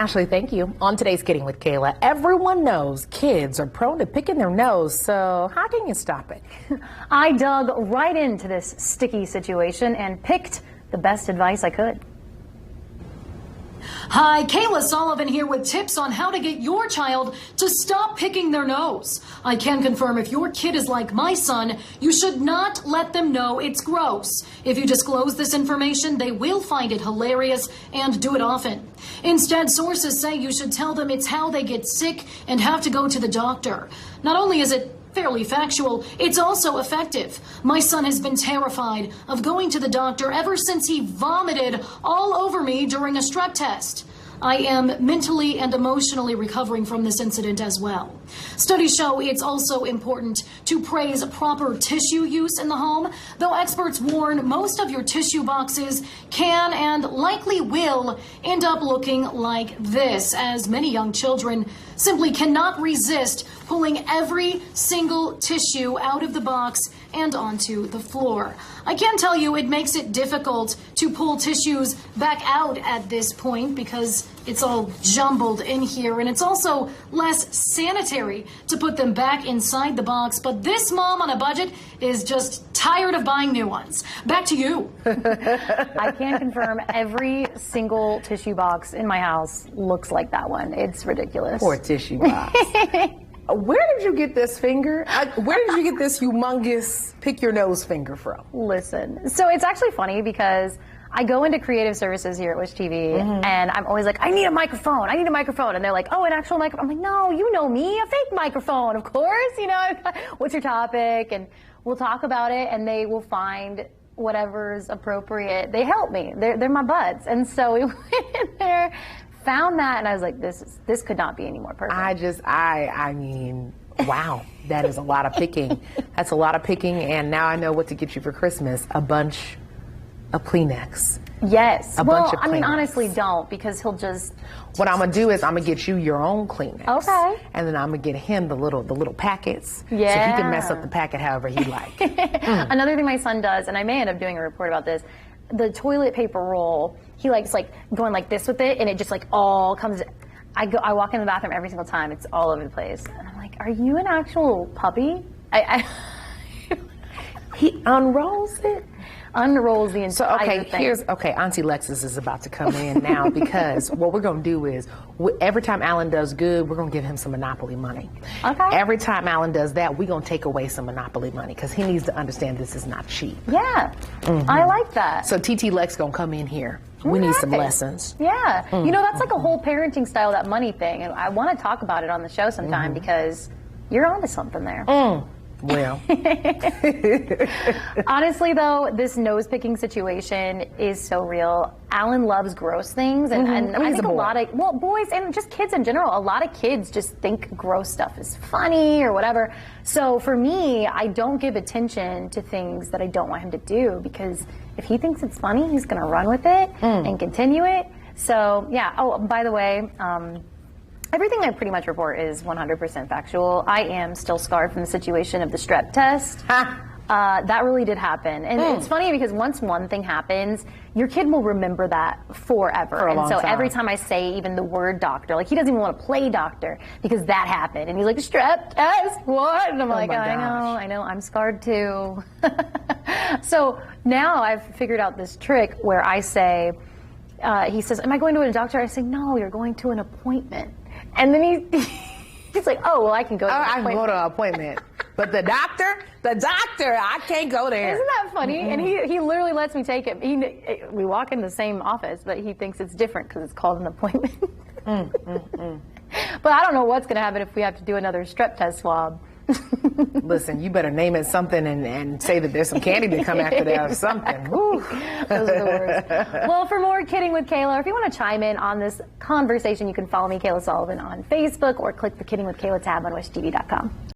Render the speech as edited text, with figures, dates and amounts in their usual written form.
Ashley, thank you. On today's Kidding with Kayla, everyone knows kids are prone to picking their nose, so how can you stop it? I dug right into this sticky situation and picked the best advice I could. Hi, Kayla Sullivan here with tips on how to get your child to stop picking their nose. I can confirm if your kid is like my son, you should not let them know it's gross. If you disclose this information, they will find it hilarious and do it often. Instead, sources say you should tell them it's how they get sick and have to go to the doctor. Not only is it fairly factual, it's also effective. My son has been terrified of going to the doctor ever since he vomited all over me during a strep test. I am mentally and emotionally recovering from this incident as well. Studies show it's also important to praise proper tissue use in the home, though experts warn most of your tissue boxes can and likely will end up looking like this, as many young children simply cannot resist pulling every single tissue out of the box and onto the floor. I can tell you it makes it difficult to pull tissues back out at this point because it's all jumbled in here, and it's also less sanitary to put them back inside the box. But this mom on a budget is just tired of buying new ones. Back to you. I can confirm every single tissue box in my house looks like that one. It's ridiculous. Poor tissue box. Where did you get this finger? Where did you get this humongous pick your nose finger from? Listen, so it's actually funny because I go into creative services here at Wish TV, and I'm always like, I need a microphone. And they're like, oh, an actual microphone. I'm like, no, you know me, a fake microphone, of course. You know, what's your topic? And we'll talk about it, and they will find whatever's appropriate. They help me. They're my buds. And so we went in there, found that, and I was like, this could not be any more perfect. I mean, wow, that is a lot of picking. That's a lot of picking, and now I know what to get you for Christmas, a bunch of Kleenex. Yes. A bunch of Kleenex. I mean, honestly, don't, because he'll just... What I'm going to do is I'm going to get you your own Kleenex. Okay. And then I'm going to get him the little packets. Yeah. So he can mess up the packet however he like. Another thing my son does, and I may end up doing a report about this, the toilet paper roll, he likes like going like this with it, and it just like all comes... I walk in the bathroom every single time. It's all over the place. And I'm like, are you an actual puppy? He unrolls it? Unrolls the entire thing. Okay, Auntie Lexus is about to come in now because what we're going to do is every time Alan does good, we're going to give him some Monopoly money. Okay. Every time Alan does that, we're going to take away some Monopoly money because he needs to understand this is not cheap. Yeah, I like that. So TT Lex going to come in here. We need some lessons. Yeah, you know, that's like a whole parenting style, that money thing, and I want to talk about it on the show sometime because you're onto something there. Well. Honestly, though, this nose-picking situation is so real. Alan loves gross things, and I think a lot of, well, boys and just kids in general, a lot of kids just think gross stuff is funny or whatever. So for me, I don't give attention to things that I don't want him to do, because if he thinks it's funny, he's going to run with it and continue it. So, yeah. Oh, by the way, everything I pretty much report is 100% factual. I am still scarred from the situation of the strep test. That really did happen. And it's funny because once one thing happens, your kid will remember that forever. For a long time. Every time I say even the word doctor, like he doesn't even want to play doctor because that happened. And he's like, strep test, what? And I'm like, I know, I'm scarred too. So now I've figured out this trick where I say, he says, am I going to a doctor? I say, no, you're going to an appointment. And then he's like, oh, well, I can go to an appointment. I can go to an appointment. But the doctor, I can't go there. Isn't that funny? And he literally lets me take it. We walk in the same office, but he thinks it's different because it's called an appointment. But I don't know what's going to happen if we have to do another strep test swab. Listen, you better name it something and say that there's some candy to come after that or something. Woo. Those are the worst. Well, for more Kidding with Kayla, or if you want to chime in on this conversation, you can follow me, Kayla Sullivan, on Facebook, or click the Kidding with Kayla tab on wishtv.com.